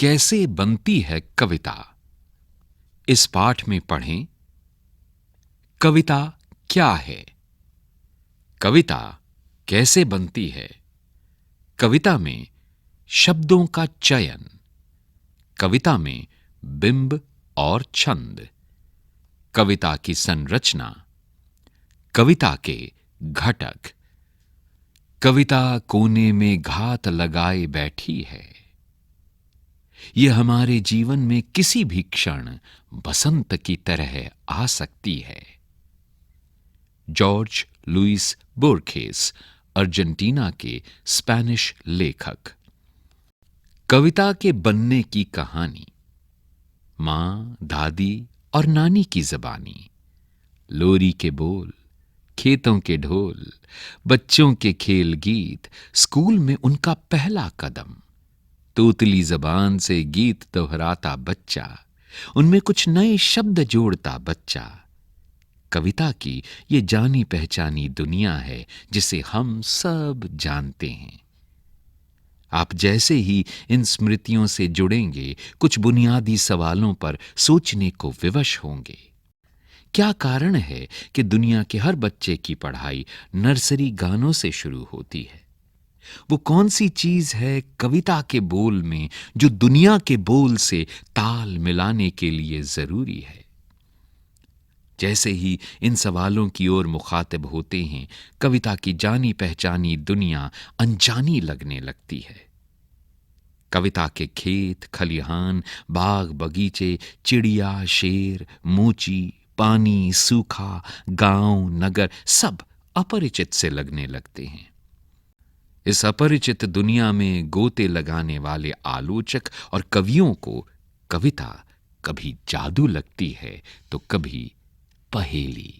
कैसे बनती है कविता? इस पाठ में पढ़ें। कविता क्या है? कविता कैसे बनती है? कविता में शब्दों का चयन, कविता में बिंब और छंद, कविता की संरचना, कविता के घटक। कविता कोने में घात लगाए बैठी है। यह हमारे जीवन में किसी भी क्षण बसंत की तरह आ सकती है। जॉर्ज लुइस बोर्खेस, अर्जेंटीना के स्पेनिश लेखक। कविता के बनने की कहानी। मां, दादी और नानी की ज़बानी, लोरी के बोल, खेतों के ढोल, बच्चों के खेल गीत, स्कूल में उनका पहला कदम, तोतली ज़बान से गीत दोहराता बच्चा, उनमें कुछ नए शब्द जोड़ता बच्चा। कविता की ये जानी पहचानी दुनिया है जिसे हम सब जानते हैं। आप जैसे ही इन स्मृतियों से जुड़ेंगे, कुछ बुनियादी सवालों पर सोचने को विवश होंगे। क्या कारण है कि दुनिया के हर बच्चे की पढ़ाई नर्सरी गानों से शुरू होती है? वो कौन सी चीज है कविता के बोल में जो दुनिया के बोल से ताल मिलाने के लिए जरूरी है? जैसे ही इन सवालों की ओर मुखातिब होते हैं, कविता की जानी पहचानी दुनिया अनजानी लगने लगती है। कविता के खेत, खलिहान, बाग बगीचे, चिड़िया, शेर, मूची, पानी, सूखा, गांव, नगर सब अपरिचित से लगने लगते हैं। इस अपरिचित दुनिया में गोते लगाने वाले आलोचक और कवियों को कविता कभी जादू लगती है तो कभी पहेली।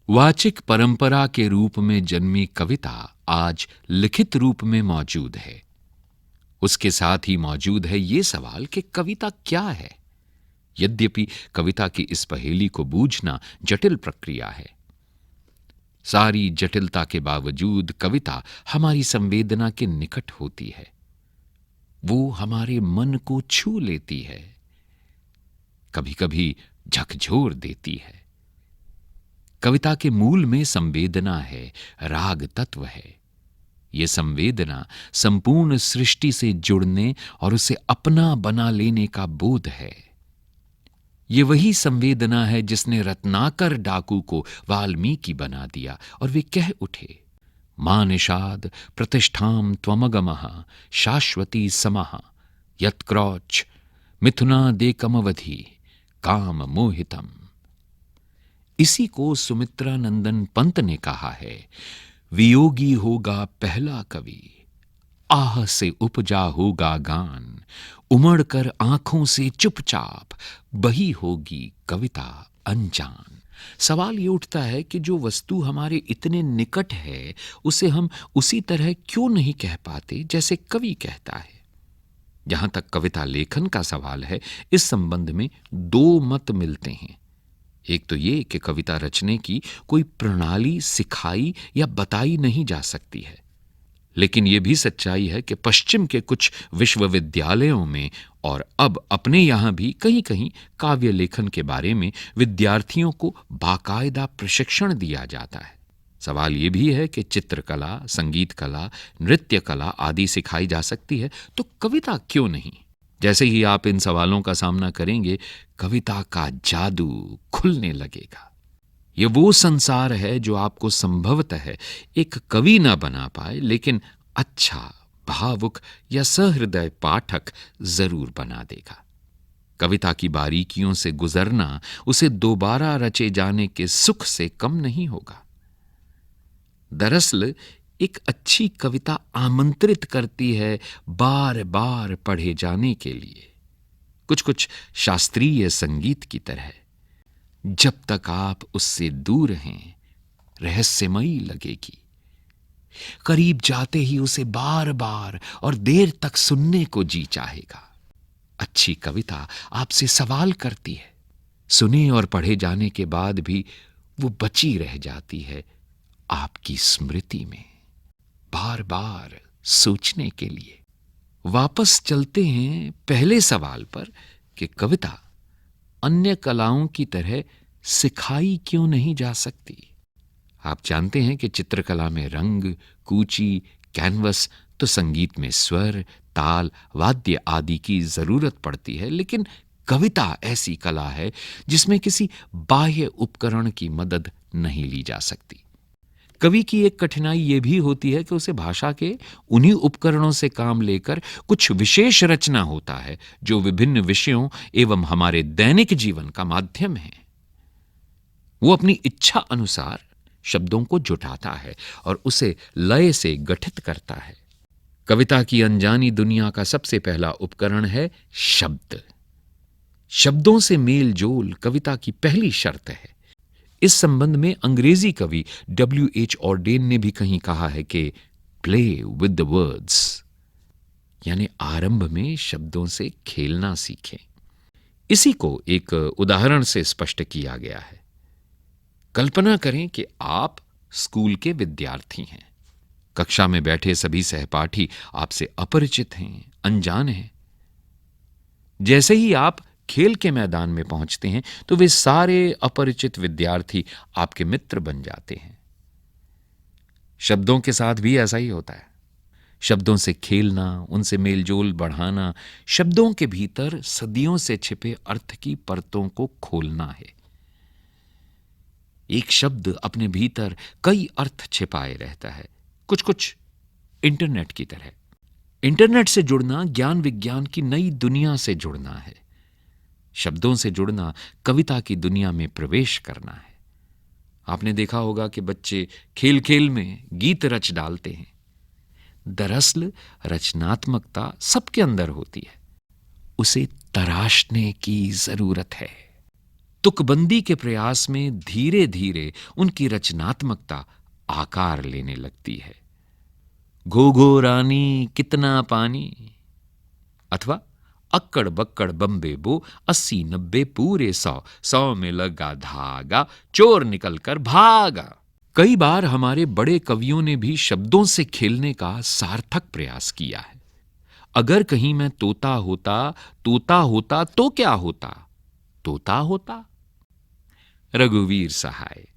वाचिक परंपरा के रूप में जन्मी कविता आज लिखित रूप में मौजूद है। उसके साथ ही मौजूद है ये सवाल कि कविता क्या है। यद्यपि कविता की इस पहेली को बूझना जटिल प्रक्रिया है, सारी जटिलता के बावजूद कविता हमारी संवेदना के निकट होती है। वो हमारे मन को छू लेती है, कभी कभी झकझोर देती है। कविता के मूल में संवेदना है, राग तत्व है। ये संवेदना संपूर्ण सृष्टि से जुड़ने और उसे अपना बना लेने का बोध है। ये वही संवेदना है जिसने रत्नाकर डाकू को वाल्मीकि बना दिया और वे कह उठे, मां निषाद प्रतिष्ठाम त्वमगमः शाश्वती समः यत्क्रौच मिथुनादेकमवधि काम मोहितम। इसी को सुमित्रा नंदन पंत ने कहा है, वियोगी होगा पहला कवि, आह से उपजा होगा गान, उमड़ कर आंखों से चुपचाप बही होगी कविता अनजान। सवाल ये उठता है कि जो वस्तु हमारे इतने निकट है उसे हम उसी तरह क्यों नहीं कह पाते जैसे कवि कहता है। जहां तक कविता लेखन का सवाल है, इस संबंध में दो मत मिलते हैं। एक तो ये कि कविता रचने की कोई प्रणाली सिखाई या बताई नहीं जा सकती है, लेकिन यह भी सच्चाई है कि पश्चिम के कुछ विश्वविद्यालयों में और अब अपने यहां भी कहीं कहीं काव्य लेखन के बारे में विद्यार्थियों को बाकायदा प्रशिक्षण दिया जाता है। सवाल यह भी है कि चित्रकला, संगीत कला, नृत्य कला आदि सिखाई जा सकती है, तो कविता क्यों नहीं? जैसे ही आप इन सवालों का सामना करेंगे, कविता का जादू खुलने लगेगा। ये वो संसार है जो आपको संभवतः एक कवि ना बना पाए, लेकिन अच्छा, भावुक या सहृदय पाठक जरूर बना देगा। कविता की बारीकियों से गुजरना उसे दोबारा रचे जाने के सुख से कम नहीं होगा। दरअसल एक अच्छी कविता आमंत्रित करती है बार बार पढ़े जाने के लिए, कुछ कुछ शास्त्रीय संगीत की तरह। जब तक आप उससे दूर हैं, रहस्यमयी लगेगी। करीब जाते ही उसे बार बार और देर तक सुनने को जी चाहेगा। अच्छी कविता आपसे सवाल करती है, सुने और पढ़े जाने के बाद भी वो बची रह जाती है आपकी स्मृति में, बार बार सोचने के लिए। वापस चलते हैं पहले सवाल पर कि कविता अन्य कलाओं की तरह सिखाई क्यों नहीं जा सकती। आप जानते हैं कि चित्रकला में रंग, कूची, कैनवस, तो संगीत में स्वर, ताल, वाद्य आदि की जरूरत पड़ती है, लेकिन कविता ऐसी कला है जिसमें किसी बाह्य उपकरण की मदद नहीं ली जा सकती। कवि की एक कठिनाई यह भी होती है कि उसे भाषा के उन्हीं उपकरणों से काम लेकर कुछ विशेष रचना होता है जो विभिन्न विषयों एवं हमारे दैनिक जीवन का माध्यम है। वो अपनी इच्छा अनुसार शब्दों को जुटाता है और उसे लय से गठित करता है। कविता की अनजानी दुनिया का सबसे पहला उपकरण है शब्द। शब्दों से मेल जोल कविता की पहली शर्त है। इस संबंध में अंग्रेजी कवि W.H. ऑर्डेन ने भी कहीं कहा है कि प्ले विद द वर्ड्स, यानी आरंभ में शब्दों से खेलना सीखें। इसी को एक उदाहरण से स्पष्ट किया गया है। कल्पना करें कि आप स्कूल के विद्यार्थी हैं। कक्षा में बैठे सभी सहपाठी आपसे अपरिचित हैं, अनजान हैं। जैसे ही आप खेल के मैदान में पहुंचते हैं तो वे सारे अपरिचित विद्यार्थी आपके मित्र बन जाते हैं। शब्दों के साथ भी ऐसा ही होता है। शब्दों से खेलना, उनसे मेलजोल बढ़ाना, शब्दों के भीतर सदियों से छिपे अर्थ की परतों को खोलना है। एक शब्द अपने भीतर कई अर्थ छिपाए रहता है, कुछ कुछ इंटरनेट की तरह। इंटरनेट से जुड़ना ज्ञान विज्ञान की नई दुनिया से जुड़ना है। शब्दों से जुड़ना कविता की दुनिया में प्रवेश करना है। आपने देखा होगा कि बच्चे खेल खेल में गीत रच डालते हैं। दरअसल रचनात्मकता सबके अंदर होती है, उसे तराशने की जरूरत है। तुकबंदी के प्रयास में धीरे धीरे उनकी रचनात्मकता आकार लेने लगती है। घो घो रानी कितना पानी, अथवा अक्कड़ बक्कड़ बम्बे बो 80-90 पूरे 100 में लगा धागा, चोर निकल कर भागा। कई बार हमारे बड़े कवियों ने भी शब्दों से खेलने का सार्थक प्रयास किया है। अगर कहीं मैं तोता होता तो क्या होता, तोता होता। रघुवीर सहाय।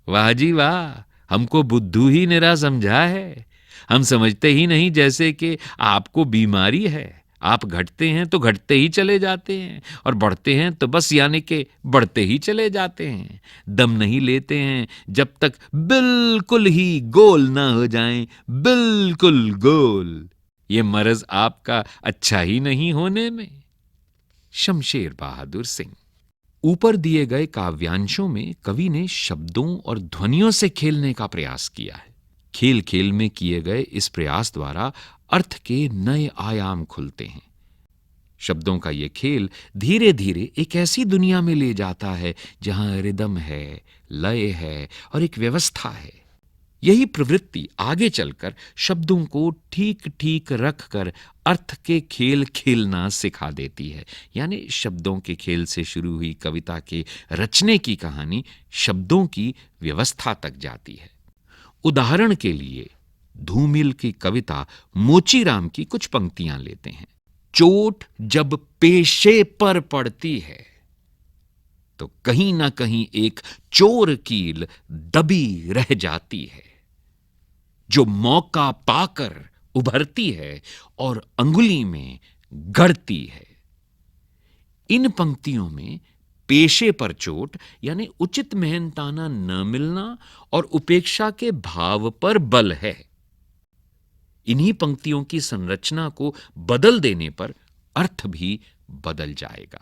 वाह जी वाह, हमको बुद्धू ही निरा समझा है। हम समझते ही नहीं जैसे कि आपको बीमारी है। आप घटते हैं तो घटते ही चले जाते हैं और बढ़ते हैं तो बस यानी कि बढ़ते ही चले जाते हैं। दम नहीं लेते हैं जब तक बिल्कुल ही गोल ना हो जाएं, बिल्कुल गोल। ये मर्ज आपका अच्छा ही नहीं होने में। शमशेर बहादुर सिंह। ऊपर दिए गए काव्यांशों में कवि ने शब्दों और ध्वनियों से खेलने का प्रयास किया है। खेल खेल में किए गए इस प्रयास द्वारा अर्थ के नए आयाम खुलते हैं। शब्दों का यह खेल धीरे धीरे एक ऐसी दुनिया में ले जाता है जहां रिदम है, लय है और एक व्यवस्था है। यही प्रवृत्ति आगे चलकर शब्दों को ठीक ठीक रखकर अर्थ के खेल खेलना सिखा देती है। यानी शब्दों के खेल से शुरू हुई कविता के रचने की कहानी शब्दों की व्यवस्था तक जाती है। उदाहरण के लिए धूमिल की कविता मोचीराम की कुछ पंक्तियां लेते हैं। चोट जब पेशे पर पड़ती है तो कहीं ना कहीं एक चोर कील दबी रह जाती है, जो मौका पाकर उभरती है और अंगुली में गड़ती है। इन पंक्तियों में पेशे पर चोट यानी उचित मेहनताना न मिलना और उपेक्षा के भाव पर बल है। इन्हीं पंक्तियों की संरचना को बदल देने पर अर्थ भी बदल जाएगा।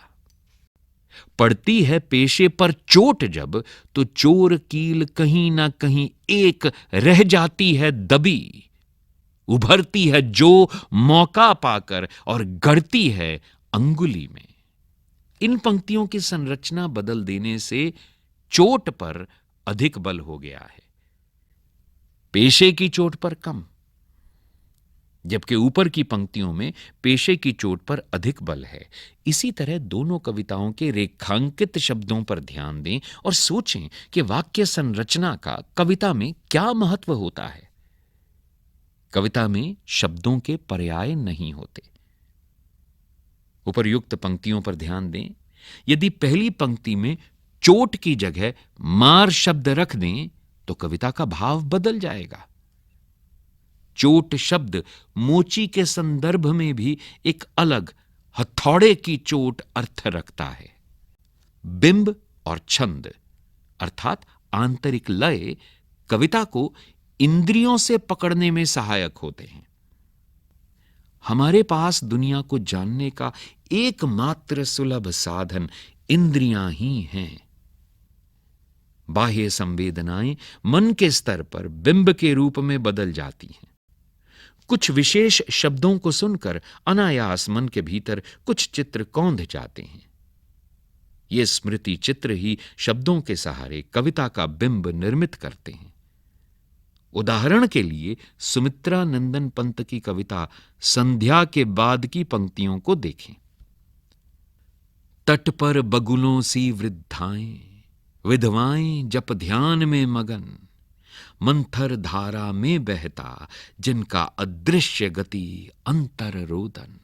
पड़ती है पेशे पर चोट जब, तो चोर कील कहीं ना कहीं एक रह जाती है दबी, उभरती है जो मौका पाकर और गड़ती है अंगुली में। इन पंक्तियों की संरचना बदल देने से चोट पर अधिक बल हो गया है, पेशे की चोट पर कम, जबकि ऊपर की पंक्तियों में पेशे की चोट पर अधिक बल है। इसी तरह दोनों कविताओं के रेखांकित शब्दों पर ध्यान दें और सोचें कि वाक्य संरचना का कविता में क्या महत्व होता है। कविता में शब्दों के पर्याय नहीं होते। उपर्युक्त पंक्तियों पर ध्यान दें। यदि पहली पंक्ति में चोट की जगह मार शब्द रख दें तो कविता का भाव बदल जाएगा। चोट शब्द मोची के संदर्भ में भी एक अलग हथौड़े की चोट अर्थ रखता है। बिंब और छंद अर्थात आंतरिक लय कविता को इंद्रियों से पकड़ने में सहायक होते हैं। हमारे पास दुनिया को जानने का एकमात्र सुलभ साधन इंद्रियां ही हैं। बाह्य संवेदनाएं मन के स्तर पर बिंब के रूप में बदल जाती हैं। कुछ विशेष शब्दों को सुनकर अनायास मन के भीतर कुछ चित्र कौंध जाते हैं। ये स्मृति चित्र ही शब्दों के सहारे कविता का बिंब निर्मित करते हैं। उदाहरण के लिए सुमित्रा नंदन पंत की कविता संध्या के बाद की पंक्तियों को देखें। तट पर बगुलों सी वृद्धाएं, विधवाएं जप ध्यान में मगन, मंथर धारा में बहता जिनका अदृश्य गति अंतर रोदन।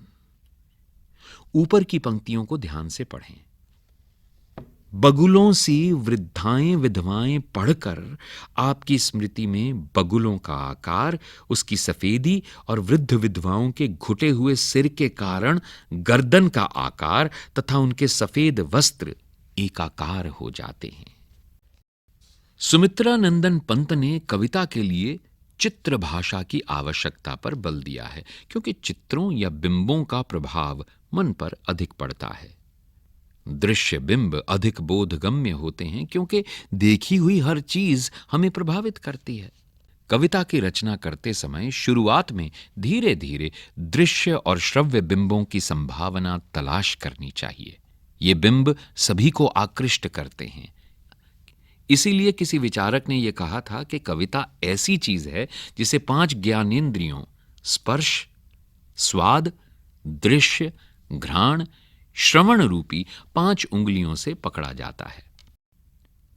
ऊपर की पंक्तियों को ध्यान से पढ़ें। बगुलों सी वृद्धाएं विधवाएं पढ़कर आपकी स्मृति में बगुलों का आकार, उसकी सफेदी और वृद्ध विधवाओं के घुटे हुए सिर के कारण गर्दन का आकार तथा उनके सफेद वस्त्र एकाकार हो जाते हैं। सुमित्रा नंदन पंत ने कविता के लिए चित्र भाषा की आवश्यकता पर बल दिया है, क्योंकि चित्रों या बिंबों का प्रभाव मन पर अधिक पड़ता है। दृश्य बिंब अधिक बोधगम्य होते हैं, क्योंकि देखी हुई हर चीज हमें प्रभावित करती है। कविता की रचना करते समय शुरुआत में धीरे धीरे दृश्य और श्रव्य बिंबों की संभावना तलाश करनी चाहिए। ये बिंब सभी को आकृष्ट करते हैं। इसीलिए किसी विचारक ने यह कहा था कि कविता ऐसी चीज है जिसे 5 ज्ञानेंद्रियों स्पर्श, स्वाद, दृश्य, घ्राण, श्रवण रूपी 5 उंगलियों से पकड़ा जाता है।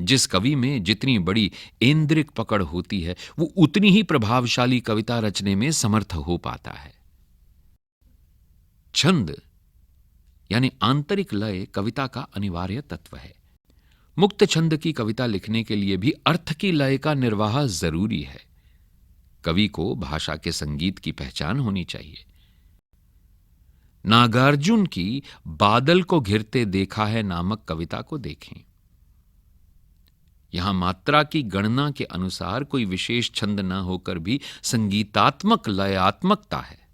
जिस कवि में जितनी बड़ी ऐन्द्रिक पकड़ होती है, वो उतनी ही प्रभावशाली कविता रचने में समर्थ हो पाता है। छंद यानी आंतरिक लय कविता का अनिवार्य तत्व है। मुक्त छंद की कविता लिखने के लिए भी अर्थ की लय का निर्वाह जरूरी है। कवि को भाषा के संगीत की पहचान होनी चाहिए। नागार्जुन की बादल को घिरते देखा है नामक कविता को देखें। यहां मात्रा की गणना के अनुसार कोई विशेष छंद न होकर भी संगीतात्मक लयात्मकता है।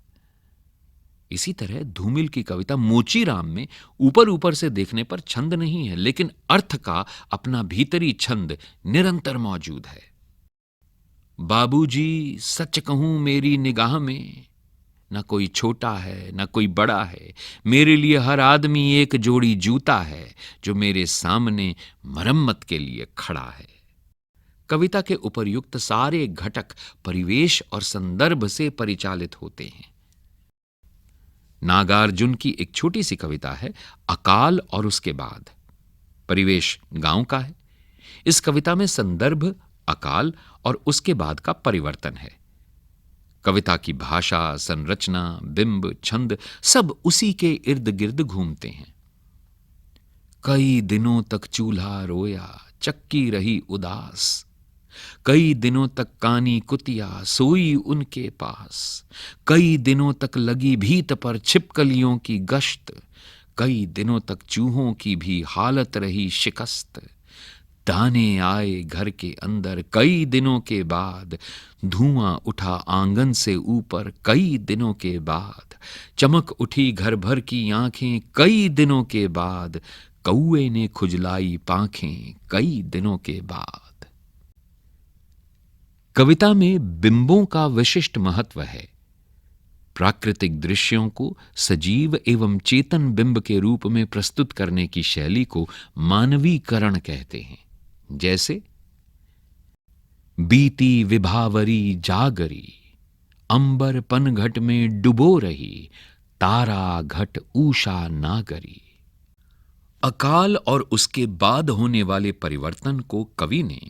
इसी तरह धूमिल की कविता मोचीराम में ऊपर ऊपर से देखने पर छंद नहीं है, लेकिन अर्थ का अपना भीतरी छंद निरंतर मौजूद है। बाबूजी सच कहूं मेरी निगाह में, न कोई छोटा है न कोई बड़ा है, मेरे लिए हर आदमी एक जोड़ी जूता है, जो मेरे सामने मरम्मत के लिए खड़ा है। कविता के उपर्युक्त सारे घटक परिवेश और संदर्भ से परिचालित होते हैं। नागार्जुन की एक छोटी सी कविता है अकाल और उसके बाद। परिवेश गांव का है। इस कविता में संदर्भ अकाल और उसके बाद का परिवर्तन है। कविता की भाषा, संरचना, बिंब, छंद सब उसी के इर्द गिर्द घूमते हैं। कई दिनों तक चूल्हा रोया, चक्की रही उदास, कई दिनों तक कानी कुतिया सोई उनके पास, कई दिनों तक लगी भीत पर छिपकलियों की गश्त, कई दिनों तक चूहों की भी हालत रही शिकस्त, दाने आए घर के अंदर कई दिनों के बाद, धुआं उठा आंगन से ऊपर कई दिनों के बाद, चमक उठी घर भर की आंखें कई दिनों के बाद, कौए ने खुजलाई पांखें कई दिनों के बाद। कविता में बिंबों का विशिष्ट महत्व है। प्राकृतिक दृश्यों को सजीव एवं चेतन बिंब के रूप में प्रस्तुत करने की शैली को मानवीकरण कहते हैं। जैसे बीती विभावरी जागरी, अंबर पनघट में डुबो रही, तारा घट ऊषा नागरी। अकाल और उसके बाद होने वाले परिवर्तन को कवि ने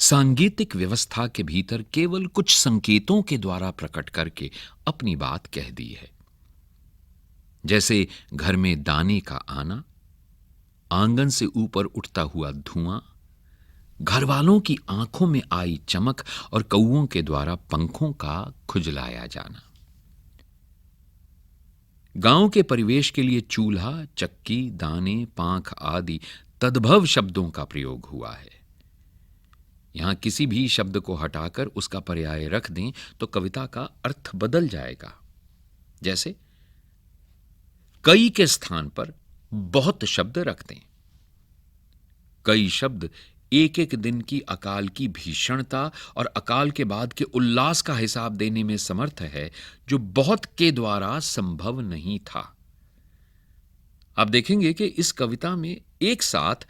सांगीतिक व्यवस्था के भीतर केवल कुछ संकेतों के द्वारा प्रकट करके अपनी बात कह दी है। जैसे घर में दाने का आना, आंगन से ऊपर उठता हुआ धुआं, घर वालों की आंखों में आई चमक और कौओं के द्वारा पंखों का खुजलाया जाना। गांव के परिवेश के लिए चूल्हा, चक्की, दाने, पांख आदि तद्भव शब्दों का प्रयोग हुआ है। यहां किसी भी शब्द को हटाकर उसका पर्याय रख दें तो कविता का अर्थ बदल जाएगा। जैसे कई के स्थान पर बहुत शब्द रख दें। कई शब्द एक एक दिन की अकाल की भीषणता और अकाल के बाद के उल्लास का हिसाब देने में समर्थ है, जो बहुत के द्वारा संभव नहीं था। आप देखेंगे कि इस कविता में एक साथ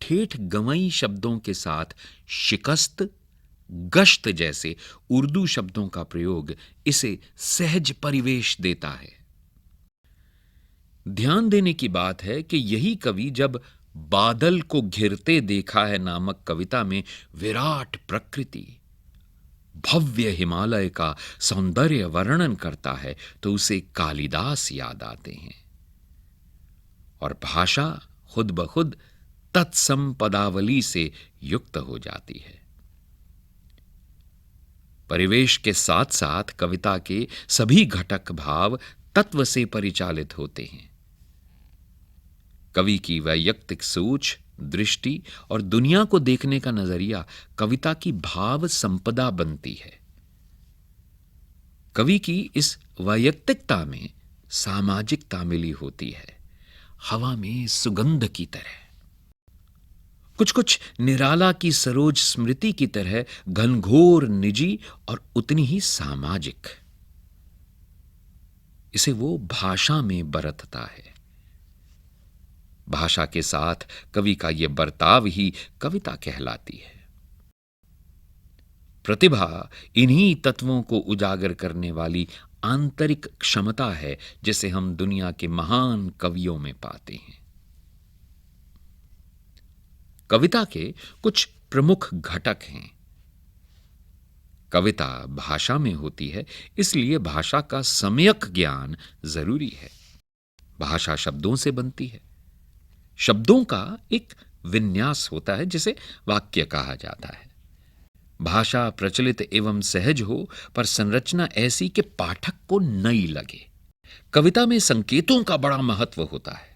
ठेठ गंवई शब्दों के साथ शिकस्त, गश्त जैसे उर्दू शब्दों का प्रयोग इसे सहज परिवेश देता है। ध्यान देने की बात है कि यही कवि जब बादल को घिरते देखा है नामक कविता में विराट प्रकृति, भव्य हिमालय का सौंदर्य वर्णन करता है तो उसे कालिदास याद आते हैं और भाषा खुद ब खुद तत्सम पदावली से युक्त हो जाती है। परिवेश के साथ साथ कविता के सभी घटक भाव तत्व से परिचालित होते हैं। कवि की वैयक्तिक सोच, दृष्टि और दुनिया को देखने का नजरिया कविता की भाव संपदा बनती है। कवि की इस वैयक्तिकता में सामाजिकता मिली होती है, हवा में सुगंध की तरह, कुछ कुछ निराला की सरोज स्मृति की तरह घनघोर निजी और उतनी ही सामाजिक। इसे वो भाषा में बरतता है। भाषा के साथ कवि का यह बर्ताव ही कविता कहलाती है। प्रतिभा इन्हीं तत्वों को उजागर करने वाली आंतरिक क्षमता है जिसे हम दुनिया के महान कवियों में पाते हैं। कविता के कुछ प्रमुख घटक हैं। कविता भाषा में होती है, इसलिए भाषा का सम्यक ज्ञान जरूरी है। भाषा शब्दों से बनती है। शब्दों का एक विन्यास होता है जिसे वाक्य कहा जाता है। भाषा प्रचलित एवं सहज हो पर संरचना ऐसी कि पाठक को नई लगे। कविता में संकेतों का बड़ा महत्व होता है,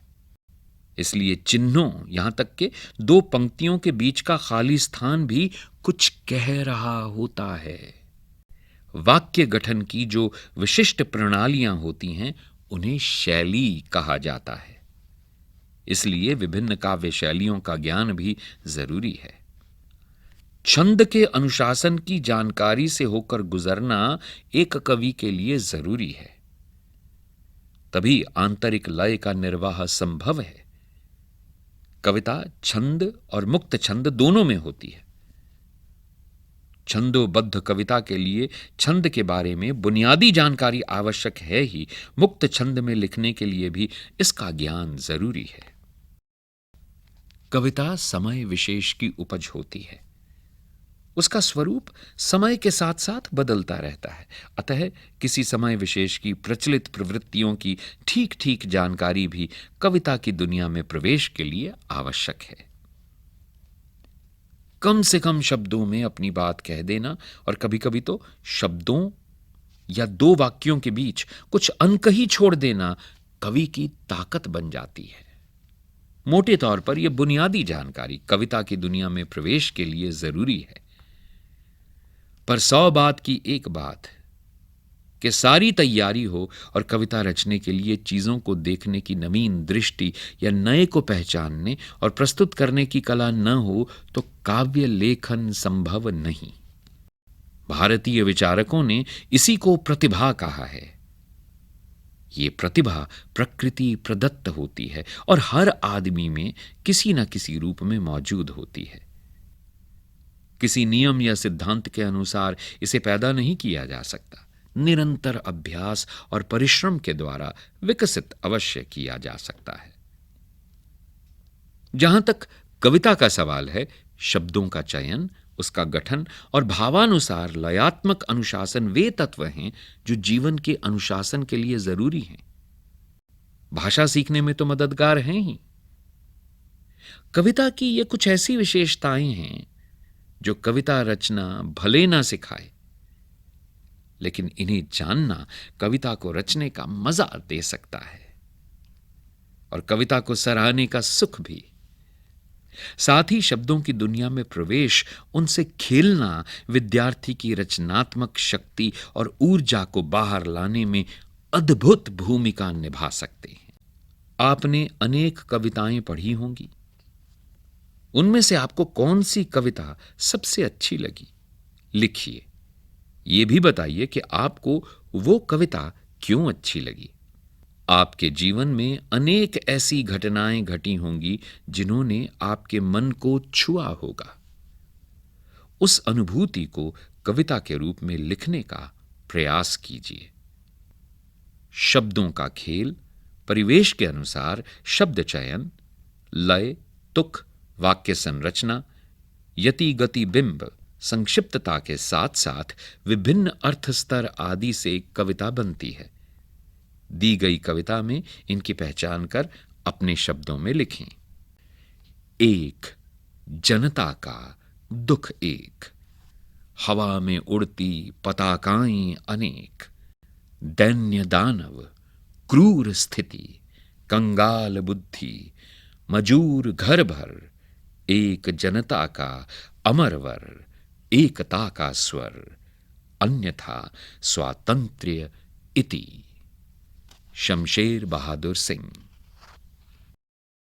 इसलिए चिन्हों, यहां तक कि दो पंक्तियों के बीच का खाली स्थान भी कुछ कह रहा होता है। वाक्य गठन की जो विशिष्ट प्रणालियां होती हैं उन्हें शैली कहा जाता है, इसलिए विभिन्न काव्य शैलियों का ज्ञान भी जरूरी है। छंद के अनुशासन की जानकारी से होकर गुजरना एक कवि के लिए जरूरी है, तभी आंतरिक लय का निर्वाह संभव है। कविता छंद और मुक्त छंद दोनों में होती है। छंदोबद्ध कविता के लिए छंद के बारे में बुनियादी जानकारी आवश्यक है ही, मुक्त छंद में लिखने के लिए भी इसका ज्ञान जरूरी है। कविता समय विशेष की उपज होती है। उसका स्वरूप समय के साथ साथ बदलता रहता है, अतः किसी समय विशेष की प्रचलित प्रवृत्तियों की ठीक ठीक जानकारी भी कविता की दुनिया में प्रवेश के लिए आवश्यक है। कम से कम शब्दों में अपनी बात कह देना और कभी कभी तो शब्दों या दो वाक्यों के बीच कुछ अनकही छोड़ देना कवि की ताकत बन जाती है। मोटे तौर पर यह बुनियादी जानकारी कविता की दुनिया में प्रवेश के लिए जरूरी है। पर 100 बात की एक बात कि सारी तैयारी हो और कविता रचने के लिए चीजों को देखने की नवीन दृष्टि या नए को पहचानने और प्रस्तुत करने की कला न हो तो काव्य लेखन संभव नहीं। भारतीय विचारकों ने इसी को प्रतिभा कहा है। ये प्रतिभा प्रकृति प्रदत्त होती है और हर आदमी में किसी न किसी रूप में मौजूद होती है। किसी नियम या सिद्धांत के अनुसार इसे पैदा नहीं किया जा सकता, निरंतर अभ्यास और परिश्रम के द्वारा विकसित अवश्य किया जा सकता है। जहां तक कविता का सवाल है, शब्दों का चयन उसका गठन और भावानुसार लयात्मक अनुशासन वे तत्व हैं जो जीवन के अनुशासन के लिए जरूरी हैं। भाषा सीखने में तो मददगार हैं ही। कविता की ये कुछ ऐसी विशेषताएं हैं जो कविता रचना भले ना सिखाए, लेकिन इन्हें जानना कविता को रचने का मजा दे सकता है और कविता को सराहने का सुख भी। साथ ही शब्दों की दुनिया में प्रवेश, उनसे खेलना विद्यार्थी की रचनात्मक शक्ति और ऊर्जा को बाहर लाने में अद्भुत भूमिका निभा सकते हैं। आपने अनेक कविताएं पढ़ी होंगी। उनमें से आपको कौन सी कविता सबसे अच्छी लगी? लिखिए। यह भी बताइए कि आपको वो कविता क्यों अच्छी लगी। आपके जीवन में अनेक ऐसी घटनाएं घटी होंगी जिन्होंने आपके मन को छुआ होगा। उस अनुभूति को कविता के रूप में लिखने का प्रयास कीजिए। शब्दों का खेल, परिवेश के अनुसार शब्द चयन, लय, तुक, वाक्य संरचना, यति गति बिंब, संक्षिप्तता के साथ साथ विभिन्न अर्थ स्तर आदि से कविता बनती है। दी गई कविता में इनकी पहचान कर अपने शब्दों में लिखें। एक, जनता का दुख एक, हवा में उड़ती पताकाएं अनेक, दैन्य दानव, क्रूर स्थिति, कंगाल बुद्धि, मजूर घर भर, एक जनता का अमरवर, एकता का स्वर, अन्यथा स्वातंत्र्य इति। शमशेर बहादुर सिंह।